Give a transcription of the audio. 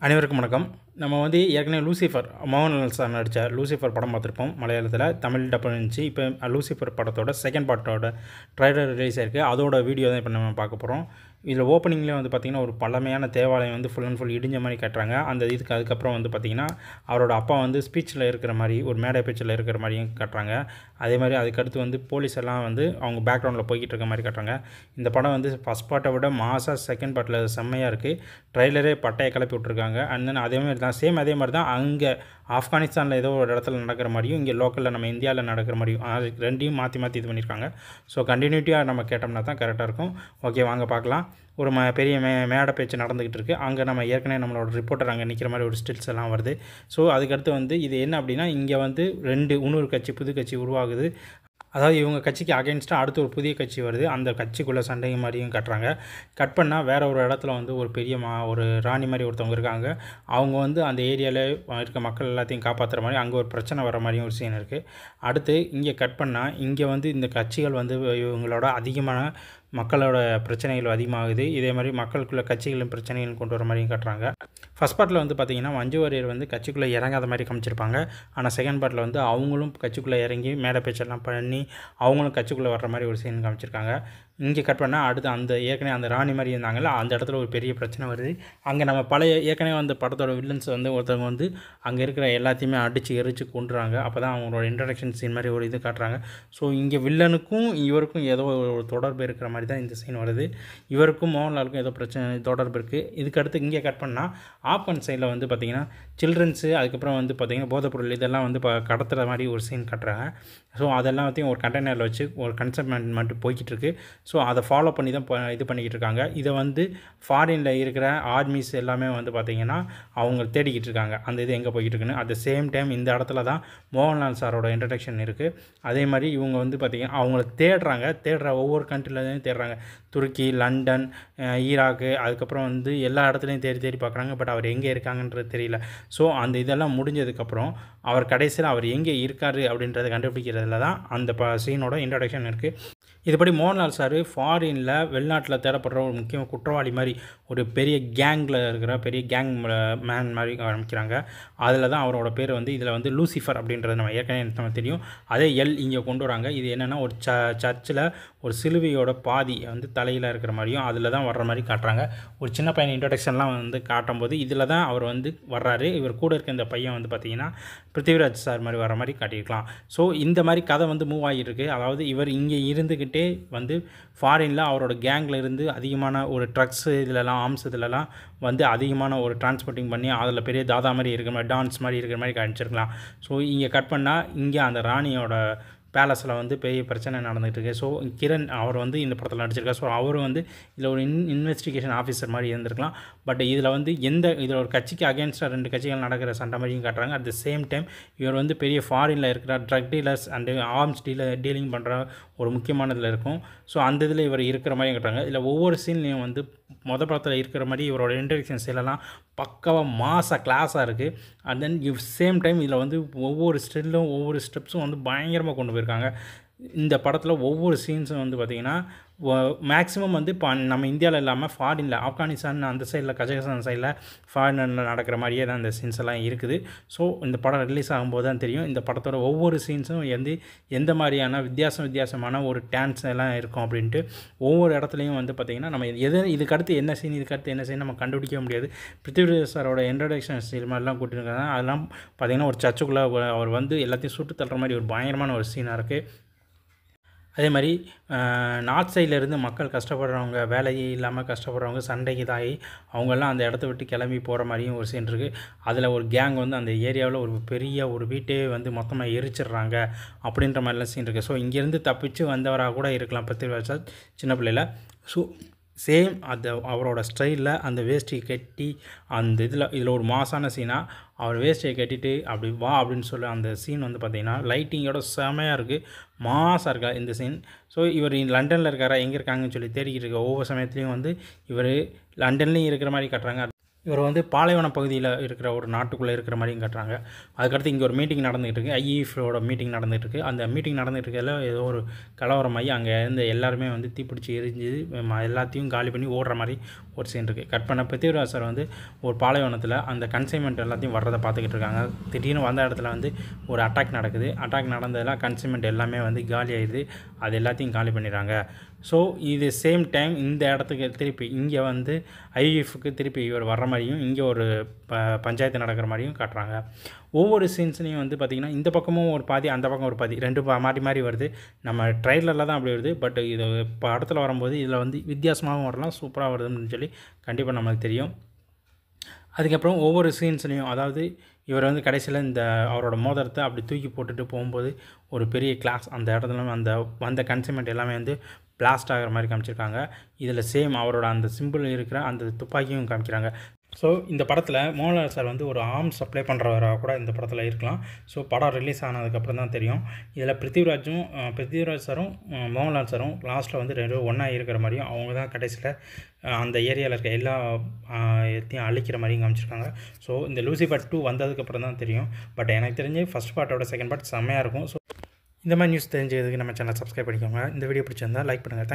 அனைவருக்கும் வணக்கம். நம்ம வந்து ஏற்கனவே லூசிஃபர் மோகன்லால் சார் நடித்த லூசிஃபர் படம் பார்த்துருப்போம். மலையாளத்தில் தமிழ் டப் இருந்துச்சு. இப்போ லூசிஃபர் படத்தோட செகண்ட் பார்ட்டோட ட்ரைலர் ரிலீஸ் ஆயிருக்கு. அதோட வீடியோ தான் இப்போ நம்ம பார்க்க போகிறோம். இதில் ஓப்பனிங்லேயே வந்து பார்த்திங்கன்னா ஒரு பழமையான தேவாலயம் வந்து ஃபுல் அண்ட் ஃபுல் இடிஞ்ச மாதிரி காட்டுறாங்க. அந்த இதுக்கு அதுக்கப்புறம் வந்து பார்த்திங்கன்னா அவரோட அப்பா வந்து ஸ்பீச்சில் இருக்கிற மாதிரி ஒரு மேடை பேச்சில் இருக்கிற மாதிரியும் காட்டுறாங்க. அதே மாதிரி அதுக்கடுத்து வந்து போலீஸ் எல்லாம் வந்து அவங்க பேக்ரவுண்டில் போய்கிட்டு இருக்க மாதிரி காட்டுறாங்க. இந்த படம் வந்து ஃபஸ்ட் பார்ட்டை விட மாசாக செகண்ட் பார்ட்டில் செம்மையாக இருக்குது. ட்ரைலரே பட்டையை கிளப்பி விட்ருக்காங்க. அண்ட் தென் அதே மாதிரி தான் அதே மாதிரி தான் அங்கே ஆப்கானிஸ்தானில் ஏதோ ஒரு இடத்துல நடக்கிற மாதிரியும் இங்கே லோக்கலில் நம்ம இந்தியாவில் நடக்கிற மாதிரியும் ரெண்டையும் மாற்றி மாற்றி இது பண்ணியிருக்காங்க. ஸோ கண்டினியூட்டியாக நம்ம கேட்டோம்னா தான் கரெக்டாக இருக்கும். ஓகே, வாங்க பார்க்கலாம். ஒரு பெரிய மேடை பேச்சு நடந்துக்கிட்டு இருக்குது. அங்கே நம்ம ஏற்கனவே நம்மளோட ரிப்போர்ட்டர் அங்கே நிற்கிற மாதிரி ஒரு ஸ்டில்ஸ் எல்லாம் வருது. ஸோ அதுக்கடுத்து வந்து இது என்ன அப்படின்னா, இங்கே வந்து இன்னொரு கட்சி புது கட்சி உருவாகுது. அதாவது இவங்க கட்சிக்கு அகைன்ஸ்டாக அடுத்து ஒரு புதிய கட்சி வருது. அந்த கட்சிக்குள்ளே சண்டை மாதிரியும் கட்டுறாங்க. கட் பண்ணால் வேறு ஒரு இடத்துல வந்து ஒரு பெரிய ஒரு ராணி மாதிரி ஒருத்தவங்க இருக்காங்க. அவங்க வந்து அந்த ஏரியாவில் இருக்க மக்கள் எல்லாத்தையும் காப்பாற்றுற மாதிரி அங்கே ஒரு பிரச்சனை வர மாதிரியும் ஒரு சீன் இருக்குது. அடுத்து இங்கே கட் பண்ணால் இங்கே வந்து இந்த கட்சிகள் வந்து இவங்களோட அதிகமான மக்களோட பிரச்சனைகள் அதிகமாகுது. இதே மாதிரி மக்களுக்குள்ள கட்சிகளின் பிரச்சனைகள் கொண்டு வர மாதிரியும் காட்டுறாங்க. ஃபஸ்ட் பார்ட்டில் வந்து பார்த்திங்கன்னா மஞ்சு வாரியர் வந்து கட்சிக்குள்ளே இறங்காத மாதிரி காமிச்சிருப்பாங்க. ஆனால் செகண்ட் பார்ட்டில் வந்து அவங்களும் கட்சிக்குள்ளே இறங்கி மேடை பேச்செல்லாம் பண்ணி அவங்களும் கட்சிக்குள்ளே வர்ற மாதிரி ஒரு சீன் காமிச்சிருக்காங்க. இங்கே கட் பண்ணால் அடுத்து அந்த ஏற்கனவே அந்த ராணி மாதிரி இருந்தாங்கல்ல, அந்த இடத்துல ஒரு பெரிய பிரச்சனை வருது. அங்கே நம்ம ஏற்கனவே அந்த படத்தோட வில்லன்ஸ் வந்து ஒருத்தவங்க வந்து அங்கே இருக்கிற எல்லாத்தையுமே அடித்து எரித்து கொண்டுறாங்க. அப்போ தான் அவங்களோட இன்ட்ரடக்ஷன் சீன் மாதிரி ஒரு இது காட்டுறாங்க. ஸோ இங்கே வில்லனுக்கும் இவருக்கும் ஏதோ ஒரு தொடர்பு இருக்கிற மாதிரி தான் இந்த சீன் வருது. இவருக்கும் மோகன்லாலுக்கும் ஏதோ பிரச்சனை தொடர்பு இருக்குது. இதுக்கடுத்து இங்கே கட் பண்ணால் ஆப்பன் சைடில் வந்து பார்த்திங்கன்னா சில்ட்ரன்ஸு அதுக்கப்புறம் வந்து பார்த்திங்கன்னா போதைப்பொருள் இதெல்லாம் வந்து கடத்துகிற மாதிரி ஒரு சீன் காட்டுறாங்க. ஸோ அதெல்லாம் வந்து ஒரு கண்டெய்னரில் வச்சு ஒரு கன்சைன்மெண்ட் மட்டும் போய்கிட்டு இருக்கு. ஸோ அதை ஃபாலோ பண்ணி தான் இது பண்ணிக்கிட்டு இருக்காங்க. இதை வந்து ஃபாரினில் இருக்கிற ஆர்மிஸ் எல்லாமே வந்து பார்த்திங்கன்னா அவங்க தேடிக்கிட்டு இருக்காங்க அந்த இது எங்கே போய்கிட்டு இருக்குன்னு. அட் த சேம் டைம் இந்த இடத்துல தான் மோகன்லால் சாரோட இன்ட்ரடக்ஷன் இருக்குது. அதே மாதிரி இவங்க வந்து பார்த்திங்கன்னா அவங்கள தேடுற ஒவ்வொரு கண்ட்ரிலையும் தேடுறாங்க. துருக்கி, லண்டன், ஈராக்கு, அதுக்கப்புறம் வந்து எல்லா இடத்துலையும் தேடி பார்க்குறாங்க. பட் அவர் எங்கே இருக்காங்கன்றது தெரியல. ஸோ அந்த இதெல்லாம் முடிஞ்சதுக்கப்புறம் அவர் கடைசியில் அவர் எங்கே இருக்கார் அப்படின்றத கண்டுபிடிக்கிறதுல தான் அந்த சீனோட இன்ட்ரடக்ஷன் இருக்குது. இதுபடி மோகன்லால் சார் ஃபாரினில் வெளிநாட்டில் தேடப்படுற ஒரு முக்கிய குற்றவாளி மாதிரி ஒரு பெரிய கேங்கில் இருக்கிற பெரிய கேங் மேன் மாதிரி ஆரம்பிக்கிறாங்க. அதில் தான் அவரோட பேர் வந்து இதில் வந்து லூசிஃபர் அப்படின்றது நம்ம ஏற்கனவே நம்ம தெரியும். அதே இங்கே கொண்டு வராங்க. இது என்னென்னா ஒரு சர்ச்சில் ஒரு சிலுவையோட பாதி வந்து தலையில் இருக்கிற மாதிரியும் அதில் தான் வர்ற மாதிரி காட்டுறாங்க. ஒரு சின்ன பையன் இன்ட்ரடக்ஷன்லாம் வந்து காட்டும்போது இதில் தான் அவர் வந்து வர்றாரு. இவர் கூட இருக்க இந்த பையன் வந்து பார்த்திங்கன்னா பிருத்திவிராஜ் சார் மாதிரி வர மாதிரி காட்டியிருக்கலாம். ஸோ இந்த மாதிரி கதை வந்து மூவ் ஆகியிருக்கு. அதாவது இவர் இங்கே இருந்துக்கிட்டே வந்து ஃபாரினில் அவரோட கேங்கில் இருந்து அதிகமான ஒரு ட்ரக்ஸு இதிலலாம் ஆர்ம்ஸ் இதிலலாம் வந்து அதிகமான ஒரு டிரான்ஸ்போர்ட்டிங் பண்ணி அதில் பெரிய தாதா மாதிரி இருக்கிற மாதிரி டான்ஸ் மாதிரி இருக்கிற மாதிரி காமிச்சிருக்கலாம். ஸோ இங்கே கட் பண்ணால் இங்கே அந்த ராணியோட பேலஸில் வந்து பெரிய பிரச்சனை நடந்துகிட்டு இருக்குது. ஸோ கிரண் அவர் வந்து இந்த படத்தில் நடிச்சிருக்கார். ஸோ அவர் வந்து இதில் ஒரு இன்வெஸ்டிகேஷன் ஆஃபீஸர் மாதிரி இருந்திருக்கலாம். பட் இதில் வந்து இதில் ஒரு கட்சிக்கு அகேன்ஸ்டாக 2 கட்சிகள் நடக்கிற சண்டை மாதிரியும் காட்டுறாங்க. அட் த சேம் டைம் இவர் வந்து பெரிய ஃபாரினில் இருக்கிற drug dealers and arms dealing பண்ணுற ஒரு முக்கியமானதில் இருக்கும். ஸோ அந்த இதில் இவர் இருக்கிற மாதிரி காட்டுறாங்க. இதில் ஒவ்வொரு சீன்லேயும் வந்து மொதல் படத்தில் இருக்கிற மாதிரி இவரோட இன்ட்ரடக்ஷன்ஸ் எல்லாம் பக்காவாக மாசாக கிளாஸாக இருக்குது. அண்ட் தென் சேம் டைம் இதில் வந்து ஒவ்வொரு ஸ்டில்லும் ஒவ்வொரு ஸ்டெப்ஸும் வந்து பயங்கரமாக கொண்டு போயிருக்காங்க. இந்த படத்தில் ஒவ்வொரு சீன்ஸும் வந்து பார்த்திங்கன்னா மேக்ஸிமம் வந்து இப்போ நம்ம இந்தியாவில் இல்லாமல் ஃபாரினில் ஆப்கானிஸ்தான் அந்த சைடில் கஜகஸ்தான் சைடில் ஃபாரினில் நடக்கிற மாதிரியே தான் இந்த சீன்ஸ் எல்லாம் இருக்குது. ஸோ இந்த படம் ரிலீஸ் ஆகும்போது தான் தெரியும் இந்த படத்தோட ஒவ்வொரு சீன்ஸும் எந்த மாதிரியான வித்தியாசமான ஒரு டான்ஸ் எல்லாம் இருக்கும் அப்படின்ட்டு. ஒவ்வொரு இடத்துலையும் வந்து பார்த்திங்கன்னா நம்ம இதுக்கடுத்து என்ன சீன் நம்ம கண்டுபிடிக்க முடியாது. பிருத்திவிராஜ் சாரோட இன்ட்ரடக்ஷன் சீன் மாதிரிலாம் கூட்டிருக்காங்க. அதெல்லாம் பார்த்திங்கன்னா ஒரு சர்ச்சுக்குள்ளே அவர் வந்து எல்லாத்தையும் சுட்டு தள்ளுற மாதிரி ஒரு பயங்கரமான ஒரு சீனாக இருக்குது. அதே மாதிரி நார்த் சைட்லேருந்து மக்கள் கஷ்டப்படுறவங்க, வேலையே இல்லாமல் கஷ்டப்படுறவங்க சண்டைக்கு இதாகி அவங்கெல்லாம் அந்த இடத்த விட்டு கிளம்பி போகிற மாதிரியும் ஒரு சீன் இருக்குது. அதில் ஒரு கேங் வந்து அந்த ஏரியாவில் ஒரு பெரிய ஒரு வீட்டே வந்து மொத்தமாக எரிச்சிடுறாங்க அப்படின்ற மாதிரிலாம் சீன் இருக்குது. ஸோ இங்கேருந்து தப்பிச்சு வந்தவராக கூட இருக்கலாம் பிருத்திவிராஜ் சின்ன பிள்ளையில். ஸோ சேம் அவரோட ஸ்டைலில் அந்த வேஷ்டியை கட்டி அந்த இதில் ஒரு மாசான சீனாக அவர் வேஷ்டியை கட்டிட்டு அப்படி வா அப்படின்னு சொல்லி அந்த சீன் வந்து பார்த்திங்கன்னா லைட்டிங்கோட செமையாக இருக்குது, மாசாக இருக்கா இந்த சீன். ஸோ இவர் லண்டனில் இருக்காரா எங்கே இருக்காங்கன்னு சொல்லி தேடிக்கிட்டு இருக்க ஒவ்வொரு சமயத்துலேயும் வந்து இவர் லண்டன்லேயும் இருக்கிற மாதிரி காட்டுறாங்க. இவர் வந்து பாலைவன பகுதியில் இருக்கிற ஒரு நாட்டுக்குள்ளே இருக்கிற மாதிரியும் காட்டுறாங்க. அதுக்கடுத்து இங்கே ஒரு மீட்டிங் நடந்துகிட்டு இருக்குது. ஐஇஎஃப்ஓட மீட்டிங் நடந்துகிட்டு இருக்குது. அந்த மீட்டிங் நடந்துகிட்டு இருக்கிறதுல ஏதோ ஒரு கலவரமாகி அங்கே இருந்து எல்லாருமே வந்து தீப்பிடிச்சி எரிஞ்சு எல்லாத்தையும் காலி பண்ணி ஓடுற மாதிரி ஒரு சீன் இருக்குது. கட் பண்ண பிருத்திவிராஜ் சார் வந்து ஒரு பாலைவனத்தில் அந்த கன்சைன்மெண்ட் எல்லாத்தையும் வர்றதை பார்த்துக்கிட்டு இருக்காங்க. திடீர்னு வந்த இடத்துல வந்து ஒரு அட்டாக் நடக்குது. அட்டாக் நடந்ததெல்லாம் கன்சைன்மெண்ட் எல்லாமே வந்து காலி ஆகிடுது. அது எல்லாத்தையும் காலி பண்ணிடுறாங்க. ஸோ இது சேம் டைம் இந்த இடத்துக்கு திருப்பி இங்கே வந்து ஐஎஃப்க்கு திருப்பி இவர் வர்ற மாதிரியும் இங்கே ஒரு பஞ்சாயத்து நடக்கிற மாதிரியும் காட்டுறாங்க. ஒவ்வொரு சீன்ஸ்லையும் வந்து பார்த்திங்கன்னா இந்த பக்கமும் ஒரு பாதி அந்த பக்கம் ஒரு பாதி ரெண்டு மாறி மாறி வருது. நம்ம ட்ரெய்லரில் தான் அப்படி வருது. பட் இது படத்தில் வரும்போது இதில் வந்து வித்தியாசமாகவும் வரலாம், சூப்பராக வருதுன்னு சொல்லி கண்டிப்பாக நம்மளுக்கு தெரியும். அதுக்கப்புறம் ஒவ்வொரு சீன்ஸ்லையும் அதாவது இவர் வந்து கடைசியில் இந்த அவரோட மோதிரத்தை அப்படி தூக்கி போட்டுட்டு போகும்போது ஒரு பெரிய கிளாஸ் அந்த இடத்துல அந்த வந்த கன்சைன்மெண்ட் எல்லாமே வந்து பிளாஸ்ட் ஆகிற மாதிரி காமிச்சிருக்காங்க. இதில் சேம் அவரோட அந்த சிம்பிள் இருக்கிற அந்த துப்பாக்கியும் காமிக்கிறாங்க. ஸோ இந்த படத்தில் மோகன்லால் சார் வந்து ஒரு ஆர்ம்ஸ் சப்ளை பண்ணுறவராக கூட இந்த படத்தில் இருக்கலாம். ஸோ படம் ரிலீஸ் ஆனதுக்கப்புறம் தான் தெரியும். இதில் பிருத்திவிராஜ் சாரும் மோகன்லால் சாரும் லாஸ்ட்டில் வந்து ரெண்டு ஒன்றா இருக்கிற மாதிரியும் அவங்க தான் கடைசியில் அந்த ஏரியாவில் இருக்க எல்லா எத்தையும் அழிக்கிற மாதிரியும் காமிச்சிருக்காங்க. ஸோ இந்த லூசிஃபர் 2 வந்ததுக்கப்புறம் தான் தெரியும். பட் எனக்கு தெரிஞ்சு ஃபஸ்ட் பார்ட்டோட செகண்ட் பார்ட் செம்மையாக இருக்கும். ஸோ இந்த மாதிரி நியூஸ் தெரிஞ்சதுக்கு நம்ம சேனல் சப்ஸ்கிரைப் பண்ணிக்கோங்க. இந்த வீடியோ பிடிச்சிருந்தா லைக் பண்ணுங்கள்.